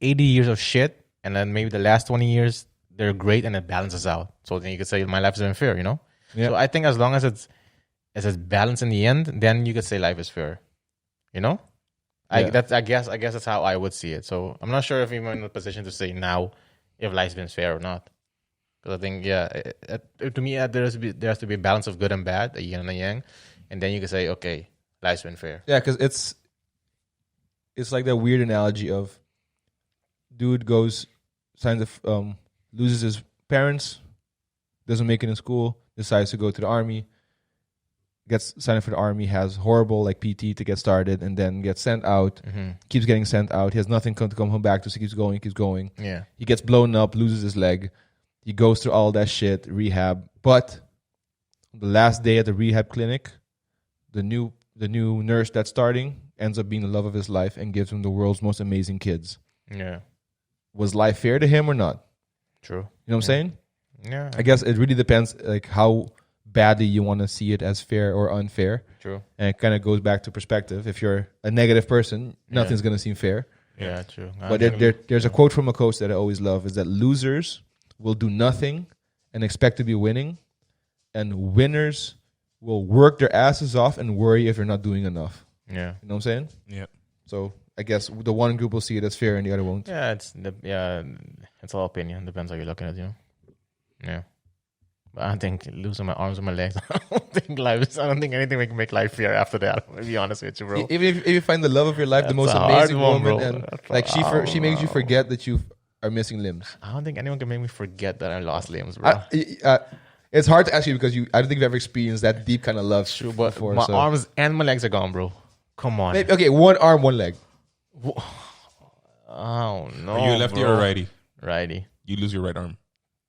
80 years of shit, and then maybe the last 20 years they're great, and it balances out. So then you could say my life is unfair. You know. Yeah. So I think as long as it's balanced in the end, then you could say life is fair. You know. I guess that's how I would see it. So I'm not sure if I'm in a position to say now if life's been fair or not. Because I think, to me, there has to be a balance of good and bad, a yin and a yang, and then you can say, okay, life's been fair. Yeah, because it's like that weird analogy of dude loses his parents, doesn't make it in school, decides to go to the army, gets signed up for the army, has horrible like PT to get started, and then gets sent out, keeps getting sent out. He has nothing to come home back to, so he keeps going. Yeah. He gets blown up, loses his leg. He goes through all that shit, rehab. But the last day at the rehab clinic, the new nurse that's starting ends up being the love of his life and gives him the world's most amazing kids. Yeah. Was life fair to him or not? True. You know what I'm saying? Yeah. I guess it really depends like how badly you want to see it as fair or unfair. True. And it kind of goes back to perspective. If you're a negative person, nothing's going to seem fair. Yeah, true. But there's a quote from a coach that I always love, is that losers will do nothing and expect to be winning, and winners will work their asses off and worry if you're not doing enough. Yeah. You know what I'm saying? Yeah. So I guess the one group will see it as fair and the other won't. Yeah, it's all opinion. Depends how you're looking at it, you know? Yeah. But I don't think losing my arms and my legs, I don't think anything can make life fair after that. To be honest with you, bro. Even if you find the love of your life, the most amazing woman, and like she makes you forget that you are missing limbs. I don't think anyone can make me forget that I lost limbs, bro. It's hard to ask you because I don't think you've ever experienced that deep kind of love before. My arms and my legs are gone, bro. Come on. Maybe, okay, one arm, one leg. Oh, no. Are you lefty or righty? Righty. You lose your right arm.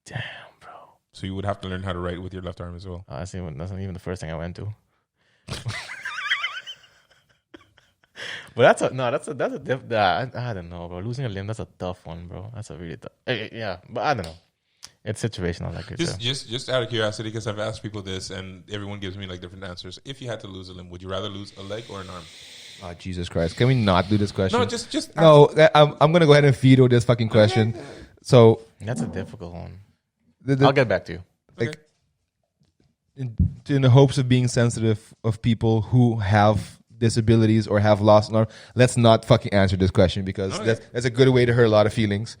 Damn, bro. So you would have to learn how to write with your left arm as well. That's not even the first thing I went to. But I don't know, bro. Losing a limb, that's a tough one, bro. That's a really tough. Yeah, but I don't know. It's situational, like it. Just out of curiosity, because I've asked people this, and everyone gives me like different answers. If you had to lose a limb, would you rather lose a leg or an arm? Oh, Jesus Christ! Can we not do this question? No, just no. I'm gonna go ahead and veto this fucking question. So that's a difficult one. I'll get back to you. Like, in the hopes of being sensitive of people who have disabilities or have lost an arm, let's not fucking answer this question because that's a good way to hurt a lot of feelings.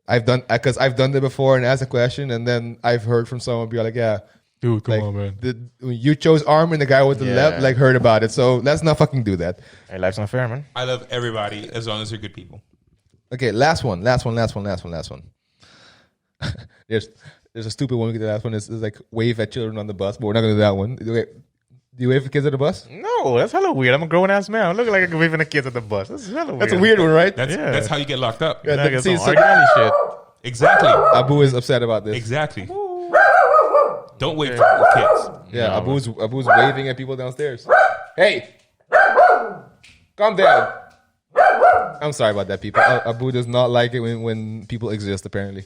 I've done that before and asked a question, and then I've heard from someone be like, "Yeah, Dude, come like, on, man. you chose arm, and the guy with the left like heard about it. So let's not fucking do that." Hey, life's not fair, man. I love everybody as long as they're good people. Okay, last one. There's a stupid one. We get the last one. Is like wave at children on the bus, but we're not gonna do that one. Do you wave at kids at the bus? No, that's hella weird. I'm a grown ass man. I'm looking like I'm waving at kids at the bus. That's hella weird. That's a weird one, right? That's how you get locked up. Yeah, I get see, some so R. Kelly shit. Exactly. Abu is upset about this. Exactly. Don't wait for kids. Yeah, No, Abu's waving at people downstairs. Hey, calm down. I'm sorry about that, people. Abu does not like it when people exist. Apparently,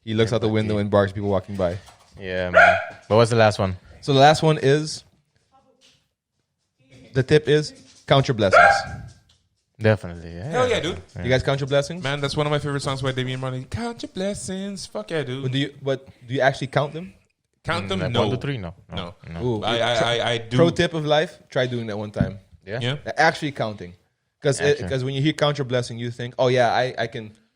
he looks out the window and barks at people walking by. Yeah, man. What was the last one? So the last one is the tip is count your blessings. Definitely. Yeah. Hell yeah, dude. You guys count your blessings? Man, that's one of my favorite songs by Damian Marley. Count your blessings. Fuck yeah, dude. But do you actually count them? Count them? Like No. 1 to 3? No. Ooh, I do. Pro tip of life: try doing that one time. Yeah. Actually counting, because when you hear count your blessing, you think, oh yeah,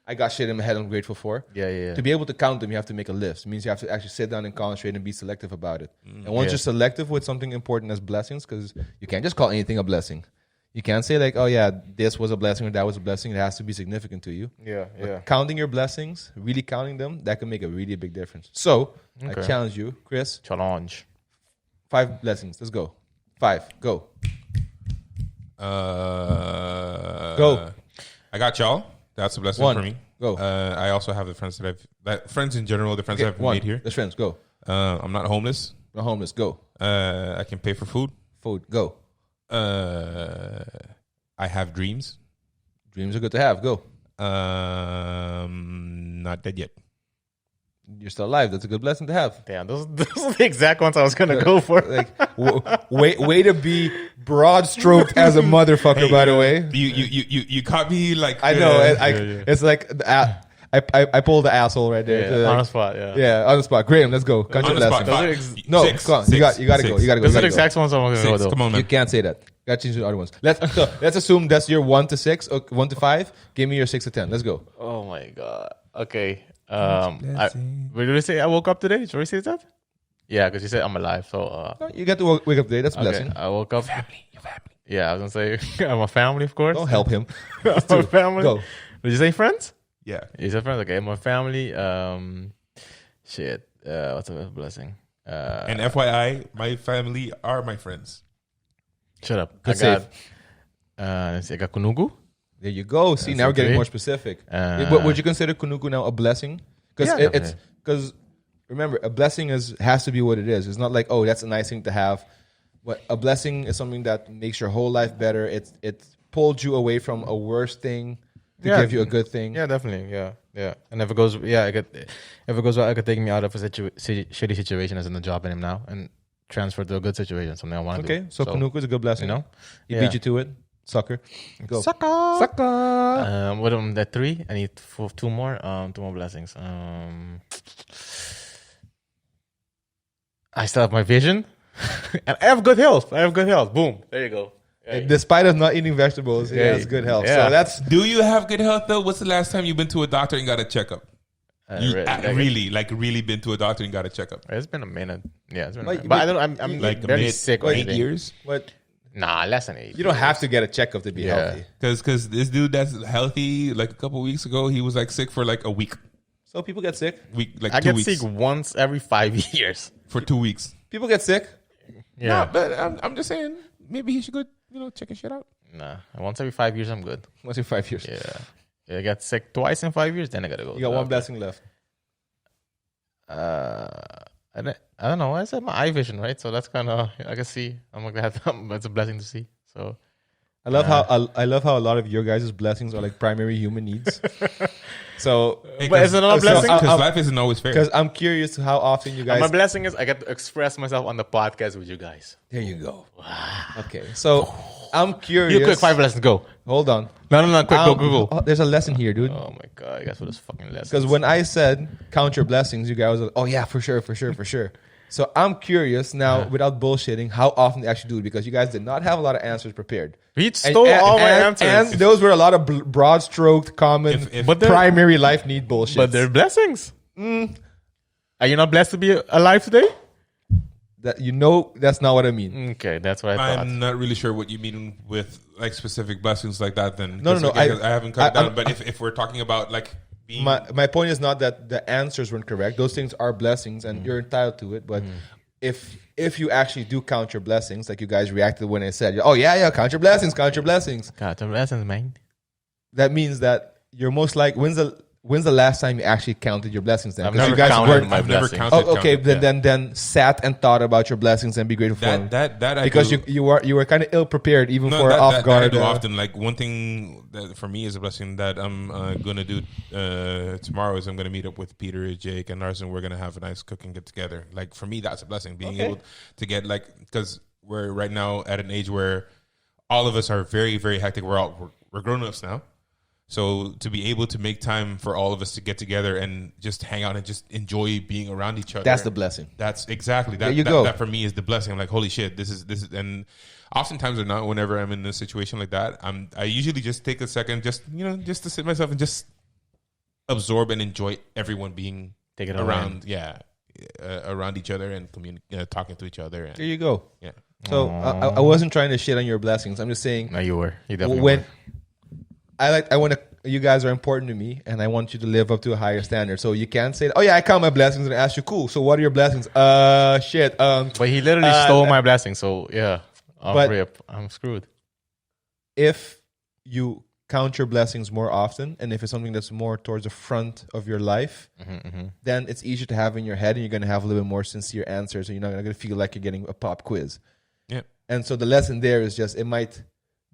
I got shit in my head I'm grateful for. Yeah. To be able to count them, you have to make a list. It means you have to actually sit down and concentrate and be selective about it. And once you're selective with something important as blessings, because you can't just call anything a blessing. You can't say like, oh yeah, this was a blessing or that was a blessing. It has to be significant to you. Yeah. Counting your blessings, really counting them, that can make a really big difference. So I challenge you, Chris, Challenge. 5 blessings. Let's go. 5. Go. Go. I got y'all. That's a blessing 1. for me. Go. I also have the friends friends in general, the friends Okay, that I've 1. made here. Let's friends. Go. I'm not homeless. Not homeless. Go. I can pay for food. Food. Go. I have dreams. Dreams are good to have. Go. Not dead yet. You're still alive. That's a good blessing to have. Damn, those are the exact ones I was gonna go for. Like, way to be broad stroked as a motherfucker. By the way, You caught me like I know. yeah. It's like I pulled the asshole right there. Yeah, on the spot. Yeah. Yeah, on the spot. Graham, let's go. Count your on the spot. blessings. Five. No, Six. come on. Six. You got to go. Six. You got to go. Those You are the gotta go. exact ones I'm gonna go 6. though. Come on, man. You can't say that. Got to change the other ones. Let's assume that's your 1 to 6, or 1 to 5. Give me your 6 to 10. Let's go. Oh my god. Okay. What did I say? I woke up today. Did you already say that? Yeah, because you said I'm alive. So You got to wake up today. That's a okay, blessing. I woke up. Your family. Yeah, I was gonna say I'm a family, of course. Don't help him. I'm a family. Go. Did you say friends? Yeah. You said friends. Okay, my family. Shit. What's a blessing? And FYI, my family are my friends. Shut up. Good Let's see, I got Kunugu. There you go. See, That's now we're getting okay. more specific. Would you consider Kunuku now a blessing? Because Yeah, it's because remember, a blessing has to be what it is. It's not like, oh, that's a nice thing to have. But a blessing is something that makes your whole life better. It pulled you away from a worse thing to give you a good thing. Yeah, definitely. Yeah. And if it goes, well, it could take me out of a shitty situation as in the job I am now and transfer to a good situation. Something I want to do. Okay, so Kunuku is a good blessing. You know, He beat you to it, sucker. Go. Sucker. What am that 3? I need 2 more. 2 more blessings. I still have my vision, and I have good health. Boom. There you go. Despite of not eating vegetables, he has good health. Yeah. So that's Do you have good health though? What's the last time you've been to a doctor and got a checkup? Really been to a doctor and got a checkup? It's been a minute. Yeah, it's been. Like, A minute. But I don't. I'm Like barely sick. or 8 anything. years. what Nah, less than 8. you don't have to get a checkup to be healthy. Because this dude that's healthy, like a couple weeks ago, he was like sick for like a week. So people get sick. I 2 get weeks. sick once every 5 years. For 2 weeks. People get sick. Yeah. Nah, but I'm just saying, maybe he should go, check his shit out. Nah, once every 5 years, I'm good. Once in 5 years. Yeah. I got sick twice in 5 years, then I gotta go. You got one blessing left. I don't know. I said my eye vision, right? So that's kind of I can see. I'm like that. It's a blessing to see. So I love how a lot of your guys' blessings are like primary human needs. So, But is it not a blessing? Because life isn't always fair. because I'm curious how often you guys. my blessing is I get to express myself on the podcast with you guys. There you go. Okay, so I'm curious. You quick 5 lessons, go. Hold on. No, quick, go. Oh, there's a lesson here, dude. Oh my god, I guess what is fucking lessons. Because when I said count your blessings, you guys were like, oh yeah, for sure. So I'm curious now, without bullshitting, how often they actually do it, because you guys did not have a lot of answers prepared. He stole all my answers. And those were a lot of broad-stroked, common, But primary life need bullshit. But they're blessings. Are you not blessed to be alive today? That's not what I mean. Okay, that's what I thought. I'm not really sure what you mean with like specific blessings like that. Then No. I haven't cut it down. But if we're talking about like being My point is not that the answers weren't correct. Those things are blessings, and you're entitled to it. But if you actually do count your blessings, like you guys reacted when I said, "Oh yeah, count your blessings, count your blessings," God, the blessings, man. that means that you're most like when's the last time you actually counted your blessings? Then I've 'Cause never you guys counted weren't. my I've never blessings. counted. Oh, okay, counted, then sat and thought about your blessings and be grateful for them. that I Because do. you were kind of ill prepared even No, for that, off that I guard. do often. Like one thing that for me is a blessing that I'm gonna do tomorrow is I'm gonna meet up with Peter, Jake, and Arson. We're gonna have a nice cooking get together. Like for me, that's a blessing. Being able to get like, because we're right now at an age where all of us are very, very hectic. We're grown ups now. So to be able to make time for all of us to get together and just hang out and just enjoy being around each other. That's the blessing. That's exactly that. There you that, go. That for me is the blessing. I'm like, holy shit, this is, and oftentimes or not, whenever I'm in a situation like that, I usually just take a second, just to sit myself and just absorb and enjoy everyone being Take it around, around each other and talking to each other. And, There you go. yeah. So I wasn't trying to shit on your blessings. I'm just saying No, you were. You definitely when were. I want to. You guys are important to me, and I want you to live up to a higher standard. So you can't say, "Oh yeah, I count my blessings," and ask you, "Cool. So what are your blessings?" Shit. But he literally stole my blessing, so yeah. I'm screwed. If you count your blessings more often, and if it's something that's more towards the front of your life, then it's easier to have in your head, and you're going to have a little bit more sincere answers, and you're not going to feel like you're getting a pop quiz. Yeah. And so the lesson there is just, it might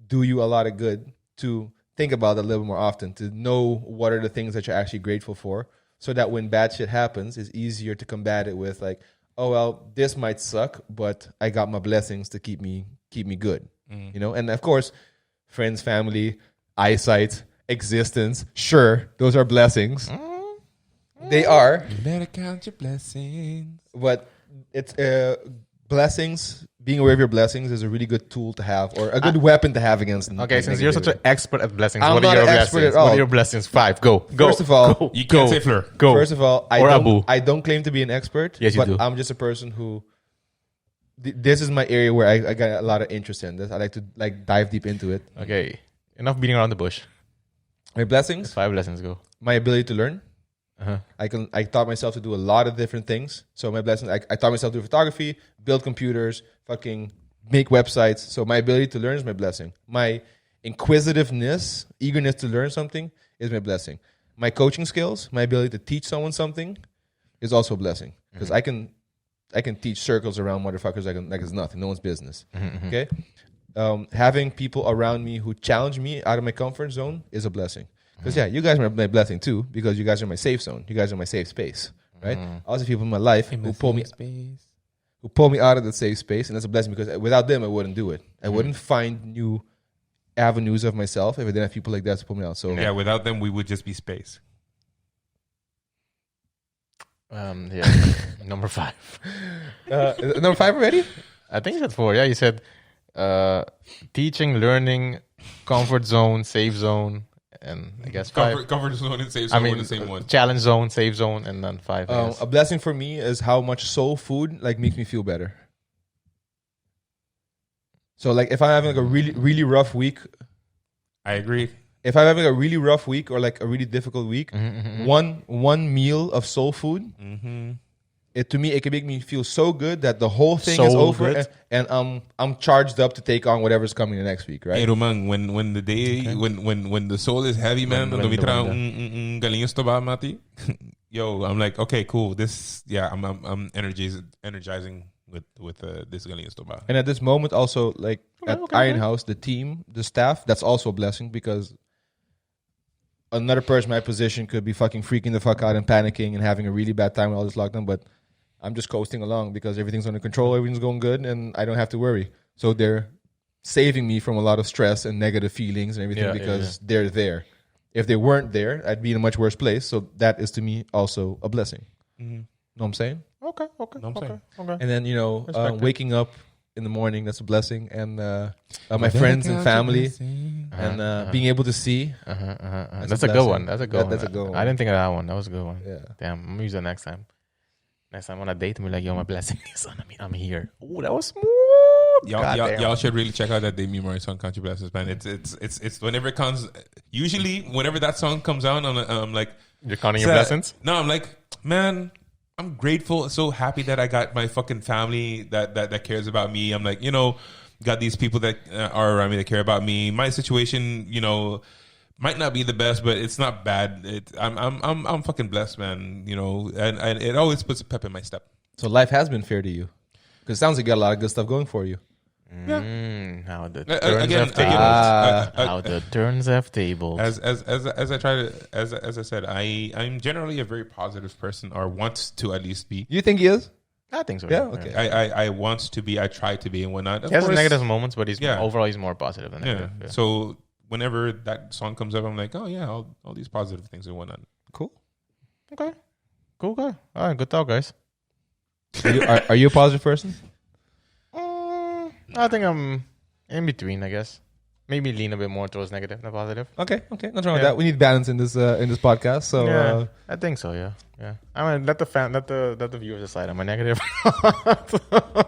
do you a lot of good to think about it a little bit more often, to know what are the things that you're actually grateful for, so that when bad shit happens, it's easier to combat it with like, oh well, this might suck, but I got my blessings to keep me good. And of course, friends, family, eyesight, existence, sure, those are blessings. They are. You better count your blessings. But it's blessings. Being aware of your blessings is a really good tool to have, or a good weapon to have against. Okay, since you're such an expert at blessings, I'm what not are your an expert blessings? at all. What are your blessings? 5. Go. First of all, Go. You can't say Fleur. Go. First of all, Or Abu. I don't claim to be an expert. Yes, you but do. I'm just a person who. This is my area where I got a lot of interest in this. I like to dive deep into it. Okay. Enough beating around the bush. My blessings, 5 blessings. Go. my ability to learn. Uh-huh. I taught myself to do a lot of different things. So my blessings, I taught myself to do photography, build computers, fucking make websites. So my ability to learn is my blessing. My inquisitiveness, eagerness to learn something is my blessing. My coaching skills, my ability to teach someone something is also a blessing. Because I can teach circles around motherfuckers like it's nothing. No one's business. Okay? Having people around me who challenge me out of my comfort zone is a blessing. Because you guys are my blessing too, because you guys are my safe zone. You guys are my safe space, right? All the people in my life who pull me out of the safe space, and that's a blessing, because without them, I wouldn't do it. I wouldn't find new avenues of myself if I didn't have people like that to pull me out. So Yeah, without them, we would just be space. Number 5. number 5 already? I think you said 4. Yeah, you said teaching, learning, comfort zone, safe zone, and I guess 5. Comfort zone and safe zone were the same one. Challenge zone, safe zone, and then 5. I guess. A blessing for me is how much soul food makes me feel better. So if I'm having a really, really rough week, I agree. if I'm having a really rough week or a really difficult week, one meal of soul food, to me it can make me feel so good that the whole thing is over, and I'm charged up to take on whatever's coming the next week, right? Hey, Roman, when the day when the soul is heavy, man, When galing estoba, mati. Yo, I'm like, okay, cool. This, I'm energizing with this galing estoba. And at this moment, also at Iron House, the team, the staff, that's also a blessing, because another person in my position could be fucking freaking the fuck out and panicking and having a really bad time with all this lockdown, but I'm just coasting along because everything's under control, everything's going good, and I don't have to worry. So they're saving me from a lot of stress and negative feelings and everything because they're there. If they weren't there, I'd be in a much worse place. So that is to me also a blessing. Know what I'm saying? Okay. Know what I'm saying? Okay. And then, Respect it. waking up in the morning, that's a blessing. And my friends and family. And being able to see. That's a good one. That's a good one. That's a good one. I didn't think of that one. That was a good one. Yeah. Damn, I'm gonna use that next time. Next time on a date, I'm like, yo, my blessing is on me. I'm here. Ooh, that was smooth. Y'all should really check out that Demi Moore song, "Country Blessings," man. It's whenever it comes. Usually, whenever that song comes out, I'm like, You're counting your blessings? No, I'm like, man, I'm grateful, so happy that I got my fucking family that cares about me. I'm like, got these people that are around me that care about me. My situation, might not be the best, but it's not bad. I'm fucking blessed, man. And it always puts a pep in my step. So life has been fair to you. Because it sounds like you got a lot of good stuff going for you. How the turns have tables. How the turns have tables. As I try to as I said, I'm generally a very positive person, or want to at least be. You think he is? I think so. Yeah, okay. I want to be. I try to be and whatnot. He has negative moments, but overall he's more positive than Yeah. negative. Yeah. So whenever that song comes up, I'm like, oh yeah, all these positive things and whatnot. Cool. Okay. Cool guy. All right, good talk, guys. Are you a positive person? I think I'm in between, I guess. Maybe lean a bit more towards negative than positive. Okay. Nothing wrong with that. We need balance in this podcast. So I think so. Yeah. I mean, let the viewers decide. Am I negative?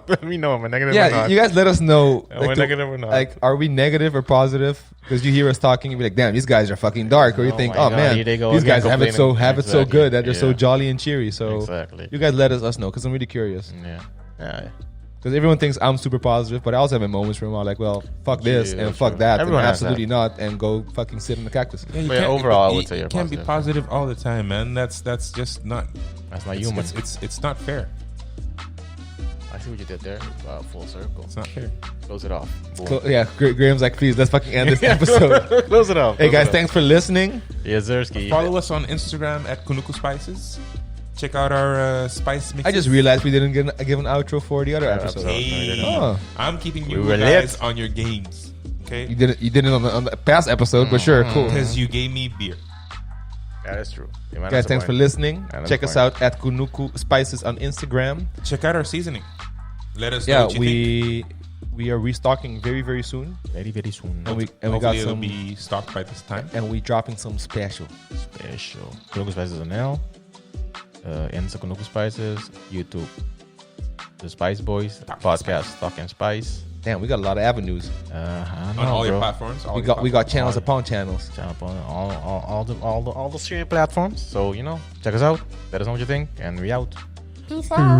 Let me know. Am I negative? or not? you guys let us know. Am I negative or not? Like, are we negative or positive? Because you hear us talking, and be like, "Damn, these guys are fucking dark," or you think, my "Oh God, man, here they go these again guys have it so complaining." good that they're so Yeah. jolly and cheery." So Exactly. you guys let us know because I'm really curious. Yeah. Because everyone thinks I'm super positive, but I also have my moments where I'm like, well, fuck this Yeah, and fuck true. that, Everyone and has absolutely not, and go fucking sit in the cactus. Yeah, you But can't- overall, I would you say you're can't be positive. positive all the time, man. That's just not. That's not It's, human. it's not fair. I see what you did there. Full circle. It's not fair. Close it off. Boom. Graham's like, please, let's fucking end this episode. Close it off. Hey Close guys, it off. thanks for listening. Yes, Zersky. Follow us on Instagram at Kunuku Spices. Check out our spice mixes. I just realized we didn't give an outro for the other episode. Hey, Oh. I'm keeping you We were guys lit. on your games. Okay, You did it on the past episode, but sure, cool. because you gave me beer. That is true. Guys, thanks for listening. Yeah, that's Check us fine. out at Kunuku Spices on Instagram. Check out our seasoning. Let us know Yeah, what you think. we are restocking very, very soon, Very, very soon. and we Hopefully got it'll some, be stocked by this time. and we dropping some special. Special. Kunuku Spices on L. Insta Kunuku Spices. YouTube. The Spice Boys. Podcast Talkin Spice. Damn, we got a lot of avenues. I On know, all your bro. platforms. All We your got platforms. channels upon channels. Channel up on all the streaming platforms. So check us out. Let us know what you think, and we out. Peace out.